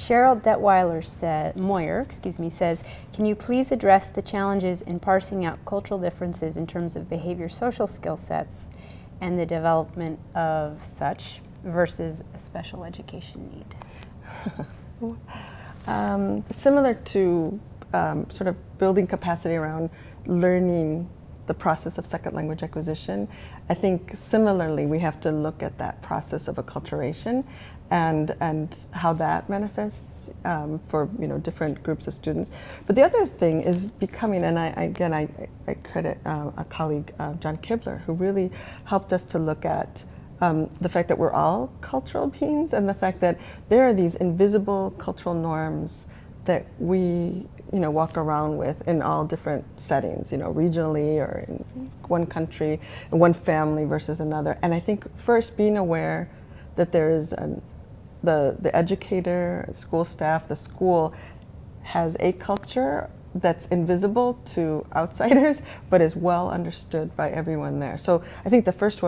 Cheryl Moyer says, can you please address the challenges in parsing out cultural differences in terms of behavior social skill sets and the development of such versus a special education need? Similar to sort of building capacity around learning the process of second language acquisition, I think similarly we have to look at that process of acculturation and how that manifests for different groups of students. But the other thing is becoming, and I credit a colleague, John Kibler, who really helped us to look at the fact that we're all cultural beings and the fact that there are these invisible cultural norms that we walk around with in all different settings, regionally or in one country, one family versus another. And I think first being aware that there's the educator, school staff, the school has a culture that's invisible to outsiders, but is well understood by everyone there. So I think the first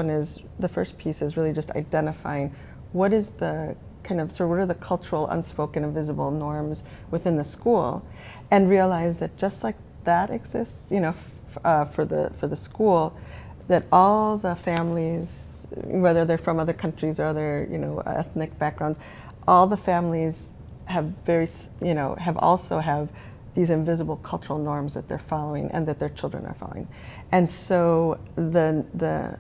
piece is really just identifying what is the what are the cultural, unspoken, invisible norms within the school, and realize that just like that exists, for the school, that all the families, whether they're from other countries or other, ethnic backgrounds, all the families have have these invisible cultural norms that they're following and that their children are following. And so the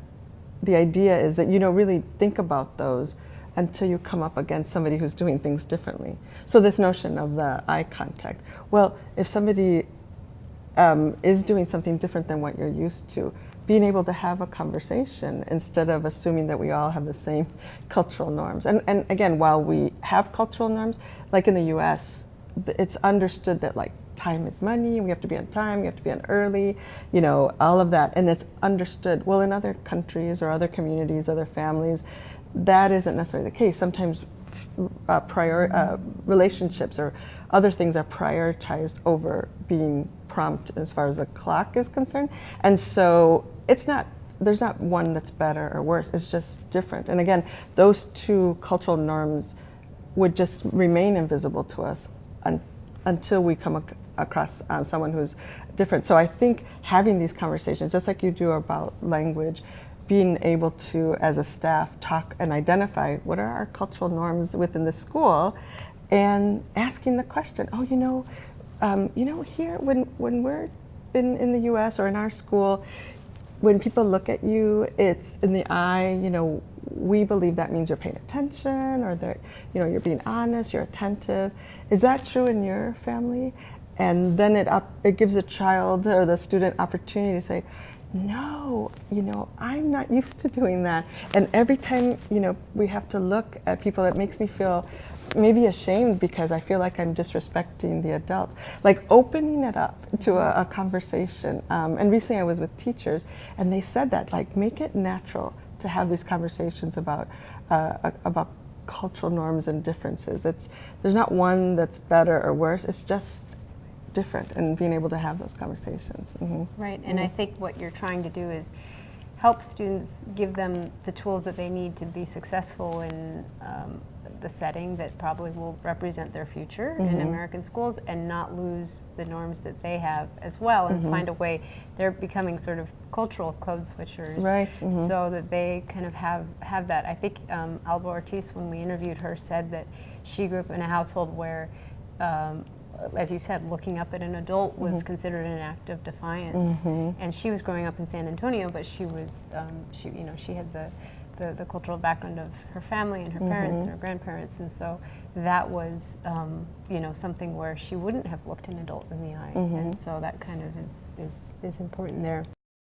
idea is that really think about those until you come up against somebody who's doing things differently. So this notion of the eye contact. Well, if somebody is doing something different than what you're used to, being able to have a conversation instead of assuming that we all have the same cultural norms. And again, while we have cultural norms, like in the US, it's understood that time is money, we have to be on time, we have to be on early, all of that. And it's understood. Well, in other countries or other communities, other families, that isn't necessarily the case. Sometimes relationships or other things are prioritized over being prompt as far as the clock is concerned. And so there's not one that's better or worse, it's just different. And again, those two cultural norms would just remain invisible to us until we come across someone who's different. So I think having these conversations, just like you do about language, being able to, as a staff, talk and identify what are our cultural norms within the school, and asking the question, here, when we're in the US or in our school, when people look at you, it's in the eye, we believe that means you're paying attention, or that, you're being honest, you're attentive. Is that true in your family? And then it gives the child or the student opportunity to say, no, I'm not used to doing that. And every time, we have to look at people, it makes me feel maybe ashamed because I feel like I'm disrespecting the adult. Like opening it up to a conversation. And recently I was with teachers and they said that, make it natural to have these conversations about cultural norms and differences. There's not one that's better or worse, it's just different, and being able to have those conversations. Mm-hmm. Right, and I think what you're trying to do is help students, give them the tools that they need to be successful in the setting that probably will represent their future in American schools, and not lose the norms that they have as well, and find a way. They're becoming sort of cultural code switchers, right? So that they kind of have that. I think Alba Ortiz, when we interviewed her, said that she grew up in a household where as you said, looking up at an adult was considered an act of defiance. And she was growing up in San Antonio, but she was, she had the cultural background of her family and her parents and her grandparents, and so that was, something where she wouldn't have looked an adult in the eye, and so that kind of is important there.